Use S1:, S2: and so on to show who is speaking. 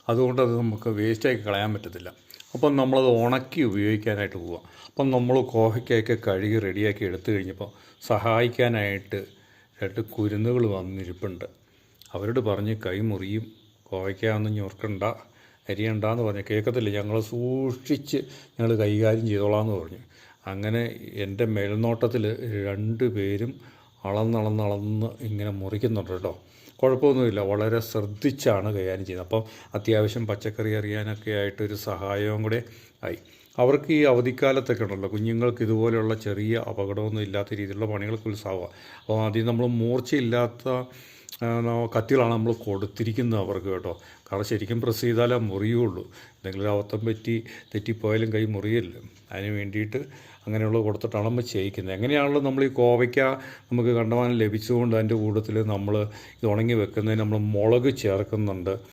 S1: അതുകൊണ്ട് അത് നമുക്ക് വേസ്റ്റാക്കി കളയാൻ പറ്റത്തില്ല. അപ്പം നമ്മളത് ഉണക്കി ഉപയോഗിക്കാനായിട്ട് പോവാം. അപ്പം നമ്മൾ കോവയ്ക്കയൊക്കെ കഴുകി റെഡിയാക്കി എടുത്തു കഴിഞ്ഞപ്പോൾ സഹായിക്കാനായിട്ട് 2 കുരുന്നുകൾ വന്നിരിപ്പുണ്ട്. അവരോട് പറഞ്ഞ് കൈ മുറിയും, കോവയ്ക്ക ഞൊറുക്കണ്ട, അരിയണ്ടെന്ന് പറഞ്ഞ് കേൾക്കത്തില്ല. ഞങ്ങൾ സൂക്ഷിച്ച് ഞങ്ങൾ കൈകാര്യം ചെയ്തോളാമെന്ന് പറഞ്ഞു. അങ്ങനെ എൻ്റെ മേൽനോട്ടത്തിൽ 2 പേരും അളന്നളന്ന് ഇങ്ങനെ മുറിക്കുന്നുണ്ട് കേട്ടോ. കുഴപ്പമൊന്നുമില്ല, വളരെ ശ്രദ്ധിച്ചാണ് കൈകാര്യം ചെയ്യുന്നത്. അപ്പം അത്യാവശ്യം പച്ചക്കറി അറിയാനൊക്കെ ആയിട്ടൊരു സഹായവും കൂടെ ആയി. അവർക്ക് ഈ അവധിക്കാലത്തൊക്കെ ഉണ്ടല്ലോ, കുഞ്ഞുങ്ങൾക്ക് ഇതുപോലെയുള്ള ചെറിയ അപകടമൊന്നും ഇല്ലാത്ത രീതിയിലുള്ള പണികൾക്ക് ഉത്സാഹമാണ്. അപ്പോൾ ആദ്യം നമ്മൾ മൂർച്ചയില്ലാത്ത കത്തികളാണ് നമ്മൾ കൊടുത്തിരിക്കുന്നത് അവർക്ക് കേട്ടോ. കാരണം ശരിക്കും പ്രസ് ചെയ്താലേ മുറിയുള്ളൂ. എന്തെങ്കിലും അബദ്ധം തെറ്റിപ്പോയാലും കൈ മുറിയല്ലോ. അതിന് വേണ്ടിയിട്ട് അങ്ങനെയുള്ള കൊടുത്തിട്ടാണ് നമ്മൾ ചെയ്യിക്കുന്നത്. എങ്ങനെയാണല്ലോ നമ്മൾ ഈ കോവയ്ക്ക നമുക്ക് കണ്ടമാനം ലഭിച്ചുകൊണ്ട് അതിൻ്റെ കൂട്ടത്തിൽ നമ്മൾ ഇത് ഉണങ്ങി വെക്കുന്നതിന് നമ്മൾ മുളക് ചേർക്കുന്നുണ്ട്.